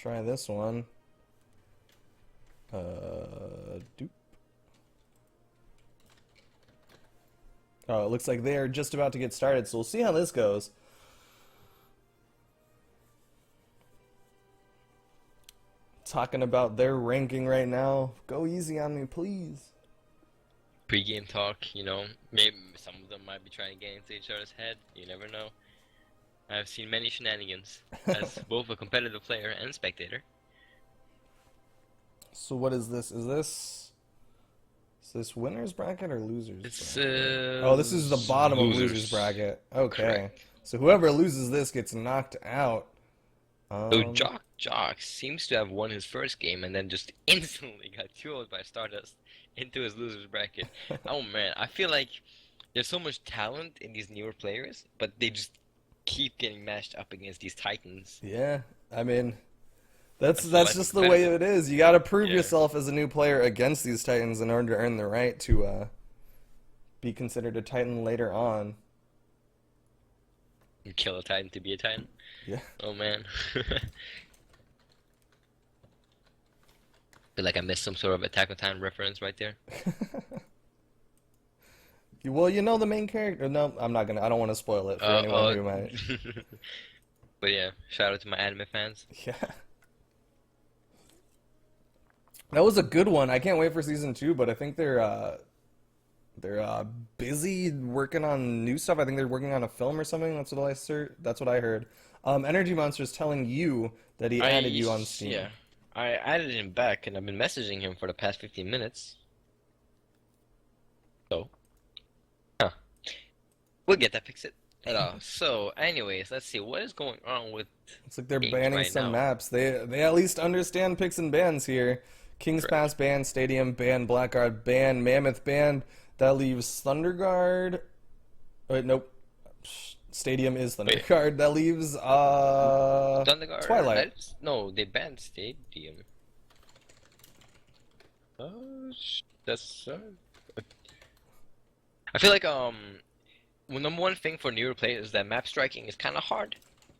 try this one. Doop. Oh, it looks like they are just about to get started, so we'll see how this goes. Talking about their ranking right now. Go easy on me, please. Pre-game talk, you know, maybe some of them might be trying to get into each other's head. You never know. I've seen many shenanigans as both a competitive player and spectator. So what is this? Is this winner's bracket or loser's bracket? Oh, this is the bottom of loser's bracket. Okay. Correct. So whoever loses this gets knocked out. So JockeJOX seems to have won his first game and then just instantly got killed by Stardust into his loser's bracket. Oh man, I feel like there's so much talent in these newer players, but they just keep getting matched up against these titans. Yeah, I mean, that's just the way it is. You got to prove Yeah. yourself as a new player against these titans in order to earn the right to be considered a titan later on. You kill a titan to be a titan. Yeah. Oh man. Feel like I missed some sort of Attack on Titan reference right there. Well, you know the main character. No, I'm not gonna. I don't want to spoil it for anyone who might. But yeah, shout out to my anime fans. Yeah. That was a good one. I can't wait for season 2, but I think they're busy working on new stuff. I think they're working on a film or something. That's what I heard. Energy Monster's telling you that he added you on Steam. Yeah, I added him back, and I've been messaging him for the past 15 minutes. So, we'll get that fixed. So, anyways, let's see what is going on with. It's like they're games banning right some now. maps. They at least understand picks and bans here. King's Correct. Pass ban, Stadium ban, Blackguard ban, Mammoth ban. That leaves Thunderguard. Wait, nope. Stadium is Thunderguard. That leaves Thunderguard. Twilight. No, they banned Stadium. That's. I feel like well, number one thing for newer players is that map striking is kind of hard.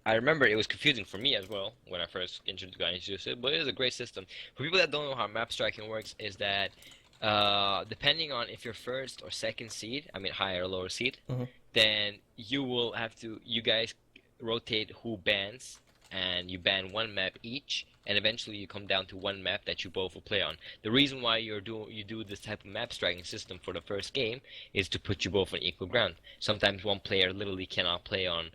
I remember it was confusing for me as well when I first got introduced to it, but it is a great system. For people that don't know how map striking works, is that depending on if you're first or second seed, I mean higher or lower seed, then you guys rotate who bans, and you ban one map each, and eventually you come down to one map that you both will play on. The reason why you do this type of map striking system for the first game is to put you both on equal ground. Sometimes one player literally cannot play on,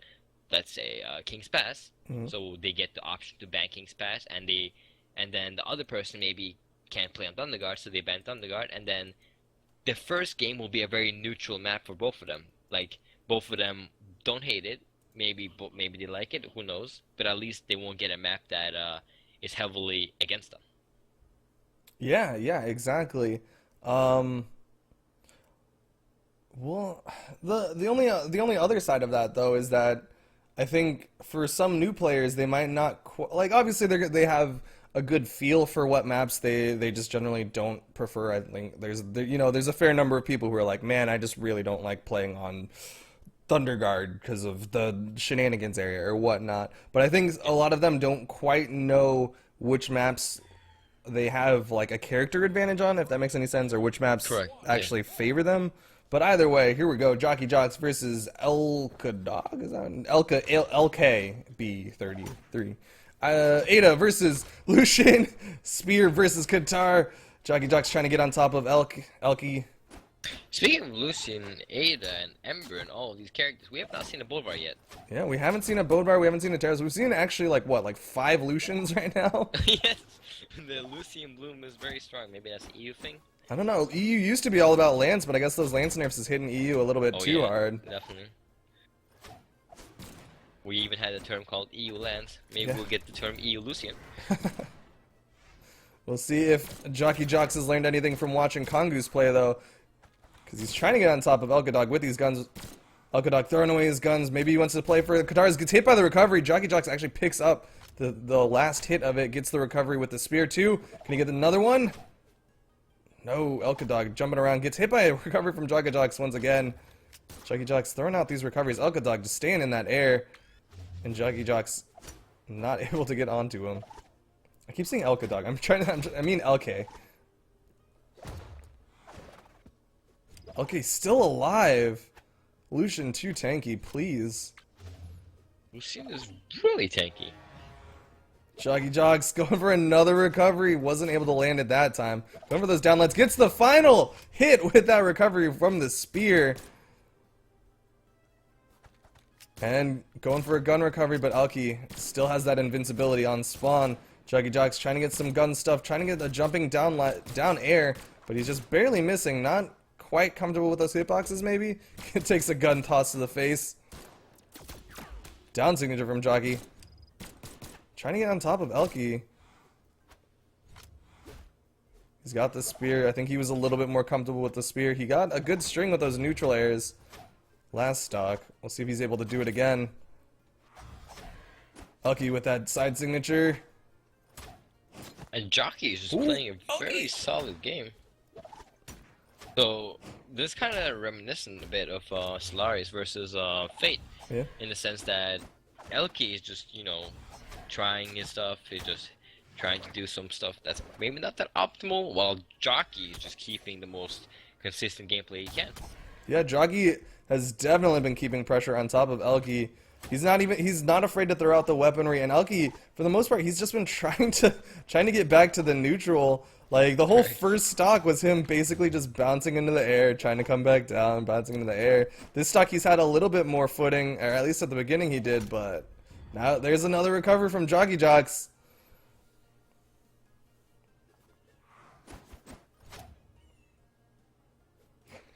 let's say, King's Pass, so they get the option to ban King's Pass, and then the other person maybe can't play on Thunderguard, so they ban Thunderguard, and then the first game will be a very neutral map for both of them. Like, both of them don't hate it, maybe they like it, who knows, but at least they won't get a map that is heavily against them. Yeah, exactly. Well, the only other side of that though is that I think for some new players they might not like. Obviously, they have a good feel for what maps they just generally don't prefer. I think there's a fair number of people who are like, man, I just really don't like playing on Thunderguard because of the shenanigans area or whatnot. But I think a lot of them don't quite know which maps they have like a character advantage on, if that makes any sense, or which maps Correct. actually favor them. But either way, here we go. JockeJOX versus LKDog. Is that LKB33? Ada versus Lucian. Spear versus Qatar. JockeJOX trying to get on top of Elky. Speaking of Lucian, Ada, and Ember, and all of these characters, we have not seen a Boulevard yet. Yeah, we haven't seen a Bodvar, we haven't seen a Terrace. We've seen actually like 5 Lucians right now? Yes, the Lucian Bloom is very strong. Maybe that's an EU thing? I don't know. EU used to be all about Lance, but I guess those Lance nerfs is hitting EU a little bit too hard. Definitely. We even had a term called EU Lance. Maybe we'll get the term EU Lucian. We'll see if JockeJOX has learned anything from watching Kongu's play though. Because he's trying to get on top of LKDog with these guns. LKDog throwing away his guns. Maybe he wants to play for Qatar's. Gets hit by the recovery. JockeJOX actually picks up the last hit of it. Gets the recovery with the spear too. Can he get another one? No, LKDog jumping around. Gets hit by a recovery from JockeJOX once again. JockeJOX throwing out these recoveries. LKDog just staying in that air. And JockeJOX not able to get onto him. I keep saying Elka dog. I mean LK. Okay, still alive. Lucian too tanky, please. Lucian is really tanky. JockeJOX going for another recovery. Wasn't able to land it that time. Going for those downlets. Gets the final hit with that recovery from the spear. And going for a gun recovery, but Elky still has that invincibility on spawn. JockeJOX trying to get some gun stuff, trying to get the jumping down air, but he's just barely missing. Not quite comfortable with those hitboxes, maybe. It takes a gun toss to the face. Down signature from Jockey. Trying to get on top of Elky. He's got the spear. I think he was a little bit more comfortable with the spear. He got a good string with those neutral airs last stock. We'll see if he's able to do it again. Elky with that side signature. And Jockey is just playing a very solid game. So this kind of reminiscent a bit of Solaris versus Fate, Yeah. in the sense that Elky is just, you know, trying his stuff. He's just trying to do some stuff that's maybe not that optimal, while Jockey is just keeping the most consistent gameplay he can. Yeah, Jockey has definitely been keeping pressure on top of Elky. He's not afraid to throw out the weaponry, and Elky, for the most part, he's just been trying to get back to the neutral. Like, the whole first stock was him basically just bouncing into the air, trying to come back down, bouncing into the air. This stock he's had a little bit more footing, or at least at the beginning he did, but now there's another recovery from JockeJOX.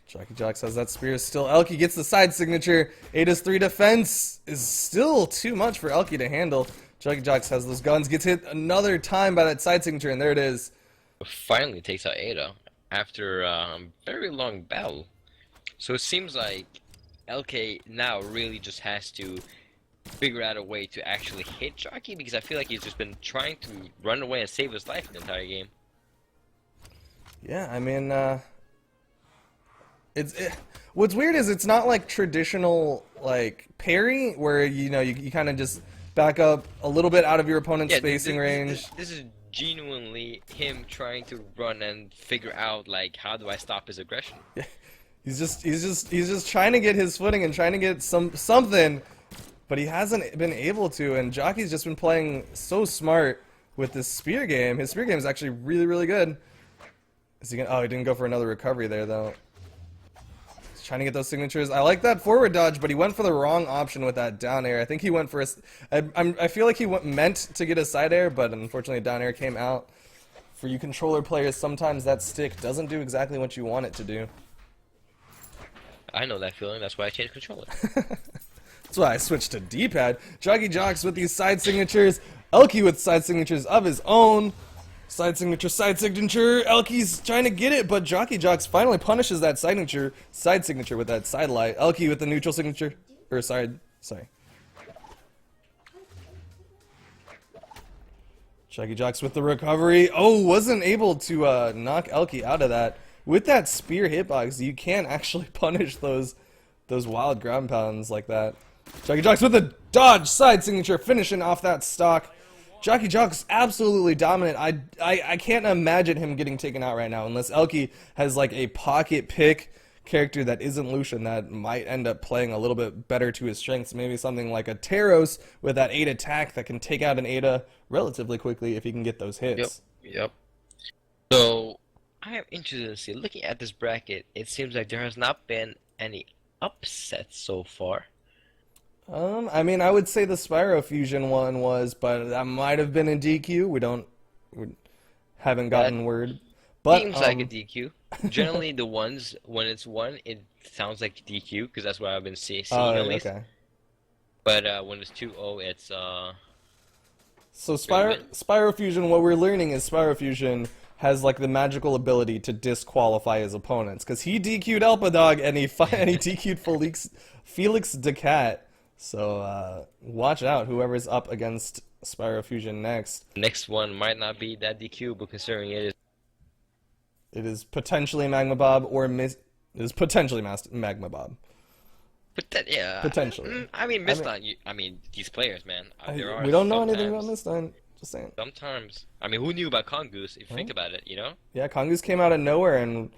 JockeJOX has that spear still. Elky gets the side signature. Ada's 3 defense is still too much for Elky to handle. JockeJOX has those guns, gets hit another time by that side signature, and there it is. Finally takes out Ada after a very long battle. So it seems like LK now really just has to figure out a way to actually hit Jockey, because I feel like he's just been trying to run away and save his life the entire game. Yeah, I mean, what's weird is it's not like traditional like parry where you kind of just back up a little bit out of your opponent's spacing range. This is genuinely him trying to run and figure out, like, how do I stop his aggression. Yeah. He's just trying to get his footing and trying to get something, but he hasn't been able to. And Jockey's just been playing so smart with this spear game. His spear game is actually really, really good. Is he gonna? Oh, he didn't go for another recovery there though. He's trying to get those signatures. I like that forward dodge, but he went for the wrong option with that down air. I think he went for a. I feel like he meant to get a side air, but unfortunately down air came out. For you controller players, sometimes that stick doesn't do exactly what you want it to do. I know that feeling. That's why I changed controller. That's why I switched to D-pad. JockeJOX with these side signatures. Elky with side signatures of his own. Side signature, side signature. Elky's trying to get it, but JockeJOX finally punishes that side signature with that side light. Elky with the neutral signature. Or sorry. JockeJOX with the recovery. Oh, wasn't able to knock Elky out of that. With that spear hitbox, you can actually punish those wild ground pounds like that. JockeJOX with the dodge side signature, finishing off that stock. JockeJOX absolutely dominant. I can't imagine him getting taken out right now unless Elky has like a pocket pick character that isn't Lucian that might end up playing a little bit better to his strengths. Maybe something like a Taros with that 8 attack that can take out an Ada relatively quickly if he can get those hits. Yep. So I am interested to see, looking at this bracket, it seems like there has not been any upsets so far. I mean, I would say the Spyro Fusion one was, but that might have been a DQ. We haven't gotten word. But Seems like a DQ. Generally, the ones when it's one, it sounds like DQ because that's what I've been seeing at least. Okay. But when it's 2-0, it's So Spyro Fusion, what we're learning is Spyro Fusion has like the magical ability to disqualify his opponents, because he DQ'd Elpadog and he DQ'd Felix Decat. So watch out, whoever's up against Spyro Fusion next. Next one might not be that DQ, but considering it is potentially Magma Bob or it is potentially Magma Bob. But that, yeah, potentially. I mean, Mistline. I mean, these players, man. We don't know anything about Mistline. Just saying. Sometimes. I mean, who knew about Congoose? If you Huh? think about it, you know? Yeah, Kongus came out of nowhere and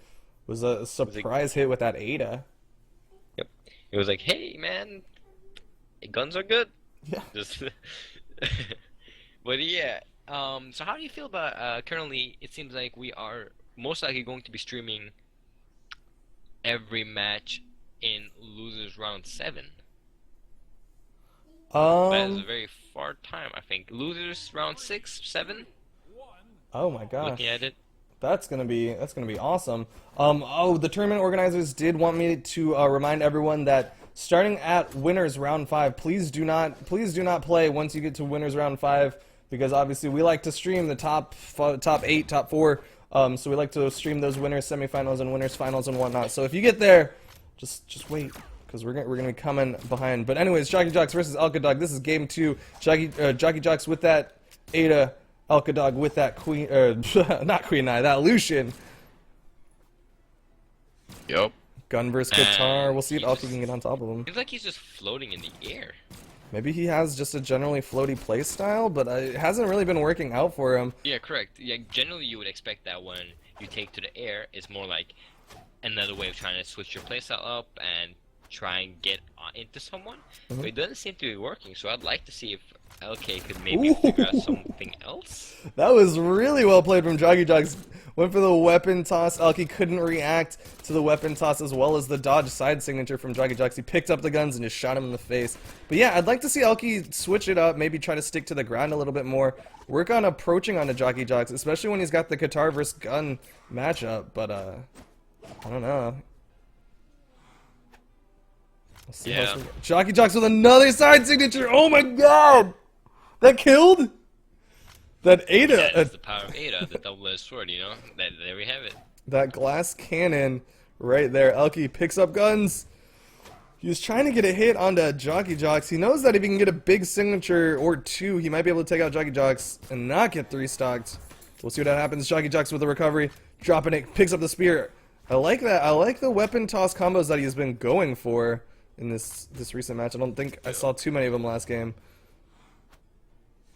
was a It was like, surprise hit with that Ada. yep. It was like, hey, man, guns are good. Yeah. Just, but yeah. So how do you feel about currently? It seems like we are most likely going to be streaming every match in losers round 7. That is a Um. very far time, I think. Losers round 6, 7. Oh my Looking at gosh. it. That's gonna be awesome. Oh, the tournament organizers did want me to remind everyone that starting at winners round 5, please do not play once you get to winners round 5, because obviously we like to stream the top 8, top 4. So we like to stream those winners semifinals and winners finals and whatnot. So if you get there, just wait, because we're gonna be coming behind. But anyways, JockeJOX versus Alkadog. This is game 2. JockeJOX with that Ada. Alkadog with that Queen, not Queen Eye, that Lucian. Yup. Gun versus guitar. We'll see if Alki can get on top of him. Seems like he's just floating in the air. Maybe he has just a generally floaty play style, but it hasn't really been working out for him. Yeah, correct. Yeah, generally you would expect that when you take to the air, it's more like another way of trying to switch your playstyle up and try and get into someone. But it doesn't seem to be working, so I'd like to see if LK could maybe figure out something else. That was really well played from JockeJOX. Went for the weapon toss. Alki couldn't react to the weapon toss as well as the dodge side signature from JockeJOX. He picked up the guns and just shot him in the face. But yeah, I'd like to see Alki switch it up, maybe try to stick to the ground a little bit more. Work on approaching onto JockeJOX, especially when he's got the guitar versus gun matchup. But I don't know. We'll see Yeah. JockeJOX with another side signature. Oh my god! That killed? That Ada. Yeah, that's the power of Ada, the double-edged sword, you know? There we have it. That glass cannon right there. Alki picks up guns. He was trying to get a hit onto JockeJOX. He knows that if he can get a big signature or 2, he might be able to take out JockeJOX and not get 3-stocked. We'll see what happens. JockeJOX with the recovery. Dropping it. Picks up the spear. I like that. I like the weapon toss combos that he's been going for in this recent match. I don't think I saw too many of them last game.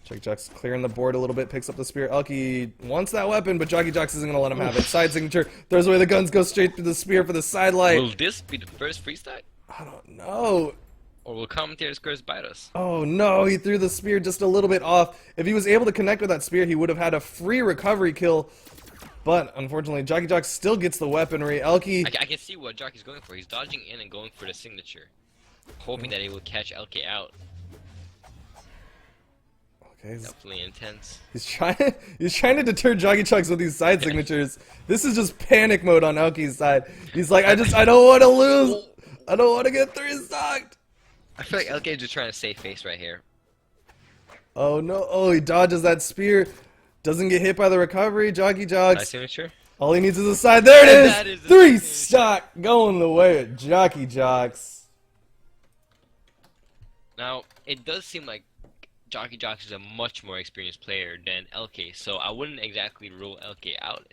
JockeJOX clearing the board a little bit, picks up the spear. Alki wants that weapon, but JockeJOX isn't going to let him have it. Side signature, throws away the guns, goes straight through the spear for the side light. Will this be the first freestyle? I don't know. Or will Commentator's curse bite us? Oh no, he threw the spear just a little bit off. If he was able to connect with that spear, he would have had a free recovery kill. But unfortunately, JockeJOX still gets the weaponry. Alki. I can see what Jockey's going for. He's dodging in and going for the signature, hoping that he will catch LK out. Okay, Definitely intense. he's trying to deter JockeJOX with these side signatures. This is just panic mode on Alki's side. He's like, I don't want to lose. I don't want to get 3-stocked. I feel like LK is just trying to save face right here. Oh no! Oh, he dodges that spear. Doesn't get hit by the recovery. JockeJOX. Nice signature. All he needs is a side. There it is. That is the 3-stock going the way of JockeJOX. Now, it does seem like JockeJOX is a much more experienced player than LK, so I wouldn't exactly rule LK out.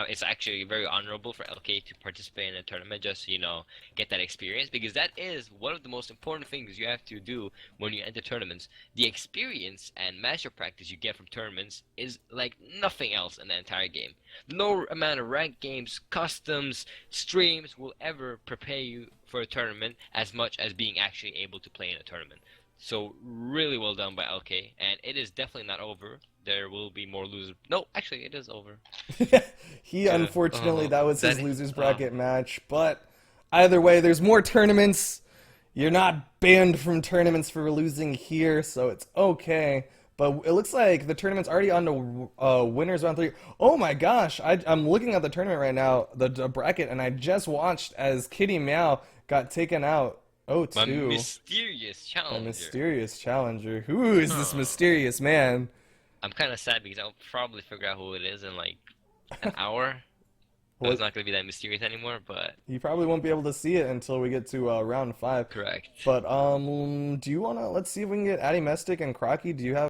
It's actually very honorable for LK to participate in a tournament just to, you know, get that experience, because that is one of the most important things you have to do when you enter tournaments. The experience and matchup practice you get from tournaments is like nothing else in the entire game. No amount of ranked games, customs, streams will ever prepare you for a tournament as much as being actually able to play in a tournament. So really well done by LK, and it is definitely not over. There will be more losers. No, actually, it is over. He unfortunately that was his that- losers bracket match, but either way, there's more tournaments. You're not banned from tournaments for losing here, so it's okay. But it looks like the tournament's already on to winners round 3. Oh my gosh, I'm looking at the tournament right now, the bracket, and I just watched as Kitty Meow got taken out. Oh, My two. mysterious A challenger. mysterious challenger. Who is this mysterious man? I'm kind of sad because I'll probably figure out who it is in like an hour. So What- it's not going to be that mysterious anymore, but You probably won't be able to see it until we get to round 5. correct. But do you wanna? Let's see if we can get Addy Mestic and Crocky. Do you have?